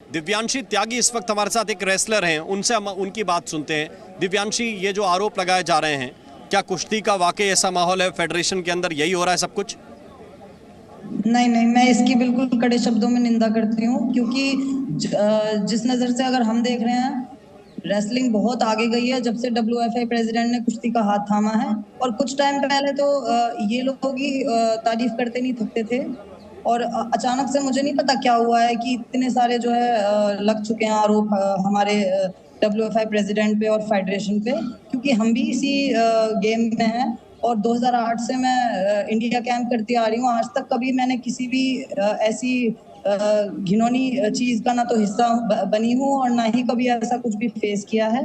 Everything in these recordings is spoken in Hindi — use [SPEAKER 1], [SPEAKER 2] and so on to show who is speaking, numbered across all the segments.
[SPEAKER 1] दिव्यांशी त्यागी इस वक्त हमारे साथ एक रेसलर हैं, उनसे हम उनकी बात सुनते हैं। दिव्यांशी, ये जो आरोप लगाए जा रहे हैं, क्या कुश्ती का वाकई ऐसा माहौल है फेडरेशन के अंदर, यही हो रहा है सब कुछ?
[SPEAKER 2] नहीं नहीं, मैं इसकी बिल्कुल कड़े शब्दों में निंदा करती हूँ, क्योंकि जिस नजर से अगर हम देख रहे हैं, रेसलिंग बहुत आगे गई है जब से WFI प्रेसिडेंट ने कुश्ती का हाथ थामा है। और कुछ टाइम पहले तो ये लोग ही तारीफ करते नहीं थकते थे, और अचानक से मुझे नहीं पता क्या हुआ है कि इतने सारे जो है लग चुके हैं आरोप हमारे WFI प्रेसिडेंट पे और फेडरेशन पे, क्योंकि हम भी इसी गेम में हैं। और 2008 से मैं इंडिया कैंप करती आ रही हूँ। आज तक कभी मैंने किसी भी ऐसी घिनौनी चीज का ना तो हिस्सा बनी हूँ, और ना ही कभी ऐसा कुछ भी फेस किया है।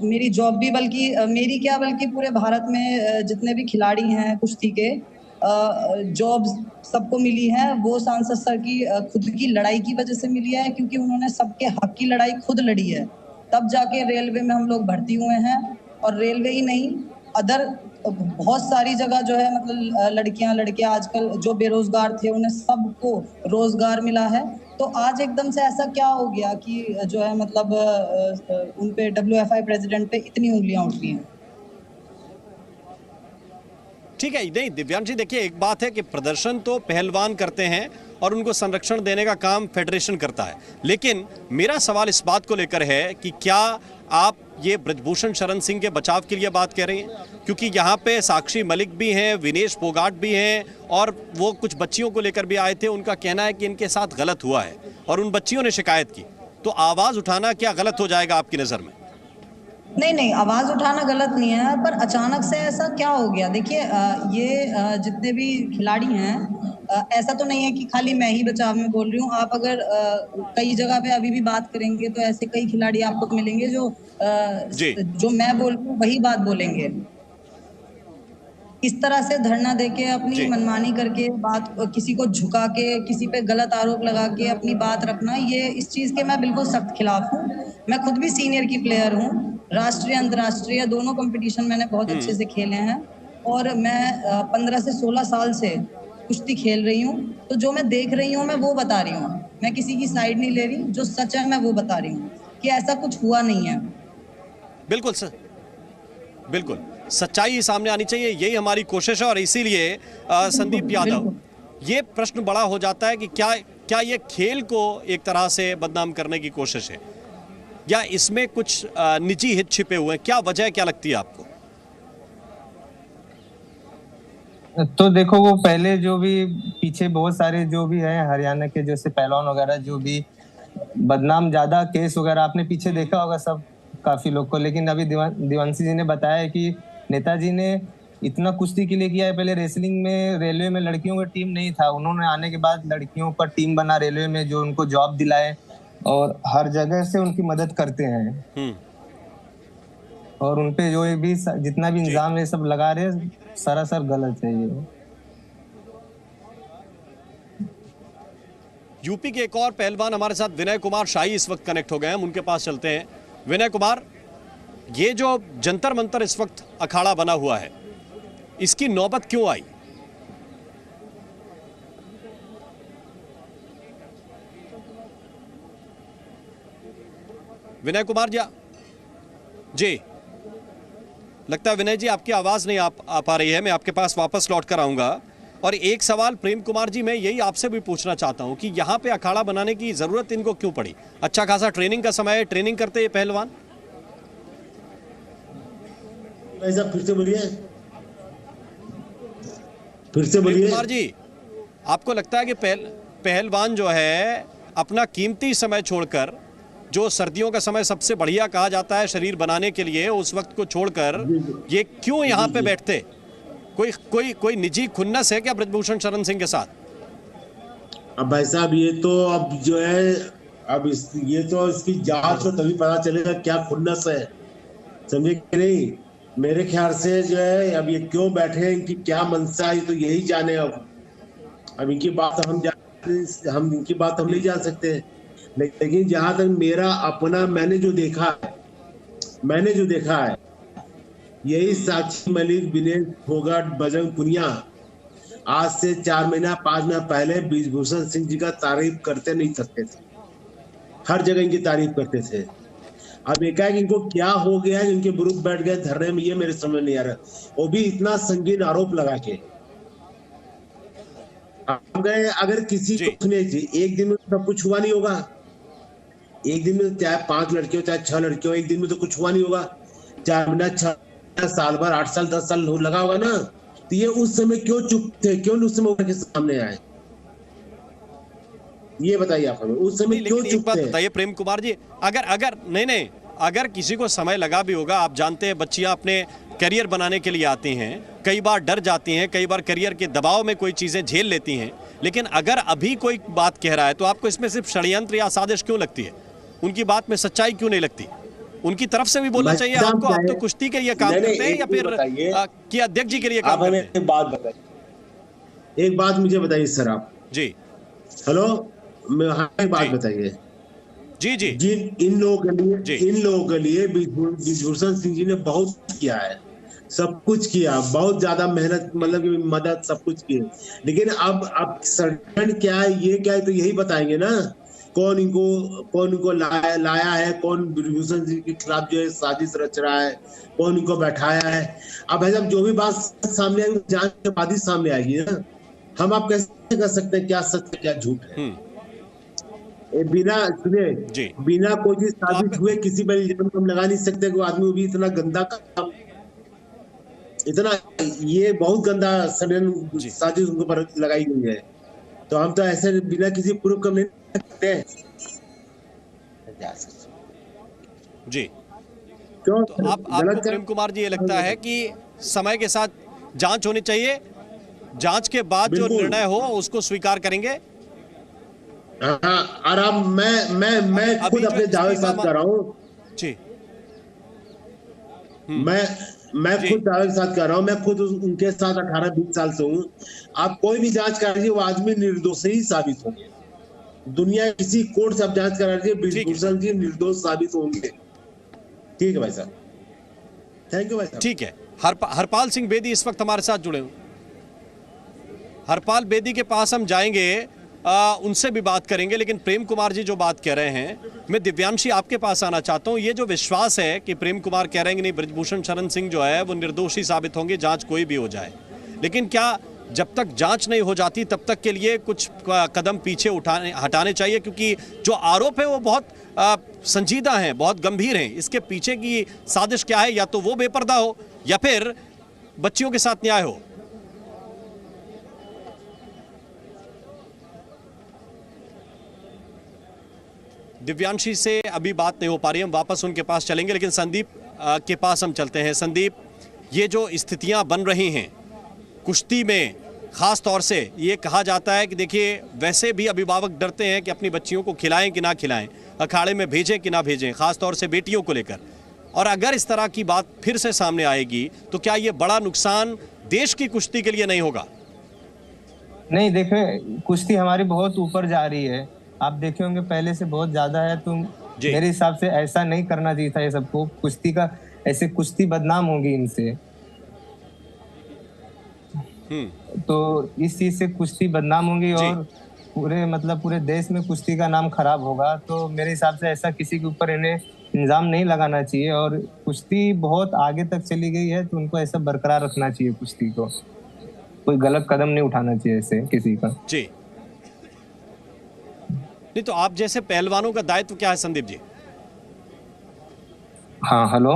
[SPEAKER 2] मेरी जॉब भी, बल्कि मेरी क्या, बल्कि पूरे भारत में जितने भी खिलाड़ी हैं कुश्ती के, जॉब्स सबको मिली है वो सांसद सर की खुद की लड़ाई की वजह से मिली है, क्योंकि उन्होंने सबके हक की लड़ाई खुद लड़ी है। तब जाके रेलवे में हम लोग भर्ती हुए हैं, और रेलवे ही नहीं, अदर बहुत सारी जगह जो है, मतलब लड़कियां लड़के आजकल जो बेरोजगार थे उन्हें सबको रोजगार मिला है। तो आज एकदम से ऐसा क्या हो गया कि जो है, मतलब उन पे WFI प्रेसिडेंट पे इतनी उंगलियां उठी हैं?
[SPEAKER 1] ठीक है, नहीं दिव्यांशी, देखिए एक बात है कि प्रदर्शन तो पहलवान करते हैं और उनको संरक्षण देने का काम फेडरेशन करता है, लेकिन मेरा सवाल इस बात को लेकर है कि क्या आप ये ब्रजभूषण शरण सिंह के बचाव के लिए बात कह रही हैं? क्योंकि यहाँ पे साक्षी मलिक भी हैं, विनेश फोगाट भी हैं, और वो कुछ बच्चियों को लेकर भी आए थे। उनका कहना है कि इनके साथ गलत हुआ है और उन बच्चियों ने शिकायत की। तो आवाज उठाना क्या गलत हो जाएगा आपकी नजर में?
[SPEAKER 2] नहीं नहीं, आवाज उठाना गलत नहीं है, पर अचानक से ऐसा क्या हो गया? देखिए, ये जितने भी खिलाड़ी हैं, ऐसा तो नहीं है कि खाली मैं ही बचाव में बोल रही हूँ। आप अगर कई जगह पे अभी भी बात करेंगे तो ऐसे कई खिलाड़ी आपको मिलेंगे जो जो मैं बोल रही हूँ वही बात बोलेंगे। इस तरह से धरना देके, अपनी मनमानी करके, बात किसी को झुका के, किसी पे गलत आरोप लगा के अपनी बात रखना, ये इस चीज के मैं बिल्कुल सख्त खिलाफ हूँ। मैं खुद भी सीनियर की प्लेयर हूँ, राष्ट्रीय अंतर्राष्ट्रीय दोनों कंपटीशन मैंने बहुत अच्छे से खेले हैं, और मैं 15 से 16 साल से कुश्ती खेल रही हूँ। तो जो मैं देख रही हूँ मैं वो बता रही हूँ, मैं किसी की साइड नहीं ले रही, जो सच है मैं वो बता रही हूँ कि ऐसा कुछ हुआ नहीं है।
[SPEAKER 1] बिल्कुल सर, बिल्कुल सच्चाई सामने आनी चाहिए, यही हमारी कोशिश है। और इसीलिए संदीप यादव, ये प्रश्न बड़ा हो जाता है कि क्या ये खेल को एक तरह से बदनाम करने की कोशिश है, या इसमें कुछ निजी हित छिपे हुए हैं? क्या वजह, क्या लगती है आपको?
[SPEAKER 3] तो देखो, वो पहले जो भी पीछे बहुत सारे जो भी है हरियाणा के जैसे पहलवान वगैरह, जो भी बदनाम ज्यादा केस वगैरह आपने पीछे देखा होगा सब काफी लोग को। लेकिन अभी दिवांशी जी ने बताया कि नेताजी ने इतना कुश्ती के लिए किया है। पहले रेसलिंग में, रेलवे में लड़कियों का टीम नहीं था, उन्होंने आने के बाद लड़कियों का टीम बना रेलवे में, जो उनको जॉब दिलाए और हर जगह से उनकी मदद करते हैं। और उनपे जो भी जितना भी इंजाम ये सब लगा रहे, सरासर गलत है ये।
[SPEAKER 1] यूपी के एक और पहलवान हमारे साथ विनय कुमार शाही इस वक्त कनेक्ट हो गए हैं, हम उनके पास चलते हैं। विनय कुमार, ये जो जंतर मंतर इस वक्त अखाड़ा बना हुआ है, इसकी नौबत क्यों आई? विनय कुमार जी, लगता है विनय जी आपकी आवाज नहीं आ पा रही है। मैं आपके पास वापस लौट कर आऊंगा। और एक सवाल प्रेम कुमार जी, मैं यही आपसे भी पूछना चाहता हूं कि यहां पे अखाड़ा बनाने की जरूरत इनको क्यों पड़ी? अच्छा खासा ट्रेनिंग का समय है, ट्रेनिंग करते ये पहलवान।
[SPEAKER 4] फिर से बोलिए, फिर से बोलिए।
[SPEAKER 1] कुमार जी, आपको लगता है कि पहलवान जो है अपना कीमती समय छोड़कर, जो सर्दियों का समय सबसे बढ़िया कहा जाता है शरीर बनाने के लिए, उस वक्त को छोड़कर ये क्यों यहाँ पे बैठते? कोई निजी खुन्नस है क्या ब्रजभूषण शरण सिंह के साथ?
[SPEAKER 4] अब भाई साहब, ये तो अब जो है, अब ये तो इसकी जांच हो तभी पता चलेगा क्या खुन्नस है, समझे कि नहीं? मेरे ख्याल से जो है, अब ये क्यों बैठे हैं, इनकी क्या मंशा है, तो यही जाने। अब इनकी बात हम इनकी बात हम नहीं जान सकते, लेकिन जहां तक मेरा अपना मैंने जो देखा है, यही साक्षी मलिक, विनेश फोगाट, बजरंग पुनिया आज से 4 महीना 5 महीना पहले ब्रजभूषण सिंह जी का तारीफ करते नहीं सकते थे। हर जगह इनकी तारीफ करते थे। अब एकाएक इनको क्या हो गया है, इनके ग्रुप बैठ गए धरने में, ये मेरे समझ नहीं आ रहा, वो भी इतना संगीन आरोप लगा के। अगर अगर किसी को सुने, एक दिन में सब कुछ हुआ नहीं होगा, एक दिन में चाहे 5 लड़के हो चाहे 6 लड़के हो, एक दिन में तो कुछ हुआ नहीं होगा। 4 महीना 6 साल भर 8 साल 10 साल लगा होगा ना, तो ये उस समय क्यों चुप थे, क्यों उस समय उनके सामने आए, ये बताइए आप हमें, उस समय क्यों चुप थे?
[SPEAKER 1] बताइए प्रेम कुमार जी, अगर नहीं अगर किसी को समय लगा भी होगा, आप जानते हैं बच्चियां अपने करियर बनाने के लिए आती हैं, कई बार डर जाती हैं, कई बार करियर के दबाव में कोई चीजें झेल लेती हैं, लेकिन अगर अभी कोई बात कह रहा है तो आपको इसमें सिर्फ षड्यंत्र या साजिश क्यों लगती है? उनकी बात में सच्चाई क्यों नहीं लगती? उनकी तरफ से भी बोलना चाहिए आपको। आप तो कुश्ती के लिए काम करते हैं या फिर कि अध्यक्ष जी के लिए काम करते हैं?
[SPEAKER 4] एक बात बताइए, एक बात मुझे बताइए सर आप।
[SPEAKER 1] जी
[SPEAKER 4] हेलो, एक बात बताइए
[SPEAKER 1] जी जी,
[SPEAKER 4] इन लोगों के लिए ब्रिजभूषण सिंह जी ने बहुत किया है, सब कुछ किया, बहुत ज्यादा मेहनत, मतलब कि मदद सब कुछ की, लेकिन अब षड्यंत्र क्या है, ये क्या है, तो यही बताएंगे ना, कौन इनको लाया है, कौन ब्रिजभूषण सिंह के खिलाफ जो है साजिश रच रहा है, कौन इनको बैठाया है। अब भाई साहब जो भी बात सामने आएगी, जांच के बाद ही सामने आएगी ना, हम आप कैसे कर सकते हैं क्या सच है क्या झूठ है? बिना कोई चीज साबित हुए किसी पर इल्जाम हम लगा नहीं सकते कि वो आदमी भी इतना गंदा काम, इतना ये बहुत गंदा षड्यंत्र साजिश उनको पर लगाई गई है, तो हम तो ऐसे बिना किसी प्रूफ का नहीं सकते
[SPEAKER 1] जी।
[SPEAKER 4] क्यों
[SPEAKER 1] तो आपको प्रेम कुमार जी ये लगता है कि समय के साथ जांच होनी चाहिए, जांच के बाद जो निर्णय हो उसको स्वीकार करेंगे?
[SPEAKER 4] हाँ, आराम, मैं खुद अपने दावे साथ कर रहा हूँ
[SPEAKER 1] जी,
[SPEAKER 4] मैं खुद दावे के साथ कर रहा हूँ, मैं खुद उनके साथ 18-20 साल से हूँ। आप कोई भी जांच कर लीजिए, वो आदमी निर्दोष ही साबित होंगे, दुनिया किसी कोर्ट से आप जांच करा लीजिए, ब्रिजभूषण जी निर्दोष साबित होंगे। ठीक है भाई साहब, थैंक यू भाई साहब।
[SPEAKER 1] ठीक है। हरपाल सिंह बेदी इस वक्त हमारे साथ जुड़े हुए। हरपाल बेदी के पास हम जाएंगे, उनसे भी बात करेंगे, लेकिन प्रेम कुमार जी जो बात कह रहे हैं, मैं दिव्यांशी आपके पास आना चाहता हूं। ये जो विश्वास है कि प्रेम कुमार कह रहे हैं कि नहीं, ब्रिजभूषण शरण सिंह जो है वो निर्दोषी साबित होंगे, जांच कोई भी हो जाए, लेकिन क्या जब तक जांच नहीं हो जाती तब तक के लिए कुछ कदम पीछे हटाने चाहिए? क्योंकि जो आरोप है वो बहुत संजीदा है, बहुत गंभीर है, इसके पीछे की साजिश क्या है? या तो वो बेपर्दा हो या फिर बच्चियों के साथ न्याय हो। दिव्यांशी से अभी बात नहीं हो पा रही, हम वापस उनके पास चलेंगे, लेकिन संदीप के पास हम चलते हैं। संदीप, ये जो स्थितियां बन रही हैं कुश्ती में, खास तौर से ये कहा जाता है कि देखिए, वैसे भी अभिभावक डरते हैं कि अपनी बच्चियों को खिलाएं कि ना खिलाएं, अखाड़े में भेजें कि ना भेजें, खास तौर से बेटियों को लेकर, और अगर इस तरह की बात फिर से सामने आएगी तो क्या ये बड़ा नुकसान देश की कुश्ती के लिए नहीं होगा?
[SPEAKER 3] नहीं, देखिए, कुश्ती हमारी बहुत ऊपर जा रही है, आप देखे होंगे पहले से बहुत ज्यादा है, तो मेरे हिसाब से ऐसा नहीं करना चाहिए था ये सबको। कुश्ती का ऐसे कुश्ती बदनाम होगी इनसे, तो इस चीज से कुश्ती बदनाम होगी और पूरे देश में कुश्ती का नाम खराब होगा। तो मेरे हिसाब से ऐसा किसी के ऊपर इन्हें इल्जाम नहीं लगाना चाहिए, और कुश्ती बहुत आगे तक चली गई है तो उनको ऐसा बरकरार रखना चाहिए कुश्ती को, कोई गलत कदम नहीं उठाना चाहिए ऐसे किसी का। जी
[SPEAKER 1] नहीं, तो आप जैसे पहलवानों का दायित्व क्या है संदीप जी?
[SPEAKER 3] हाँ, हेलो,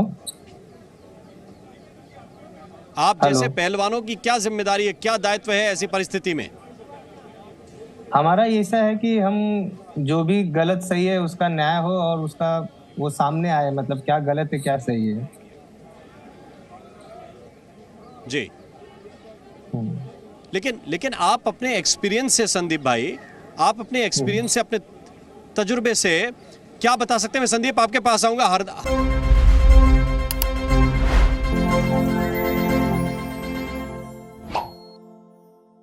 [SPEAKER 1] आप जैसे पहलवानों की क्या जिम्मेदारी है, क्या दायित्व है ऐसी परिस्थिति में?
[SPEAKER 3] हमारा ऐसा है कि हम जो भी गलत सही है उसका न्याय हो और उसका वो सामने आए, मतलब क्या गलत है क्या सही है।
[SPEAKER 1] जी, लेकिन आप अपने एक्सपीरियंस से, संदीप भाई, आप अपने एक्सपीरियंस से, अपने तजुर्बे से क्या बता सकते हैं? मैं संदीप आपके पास आऊंगा।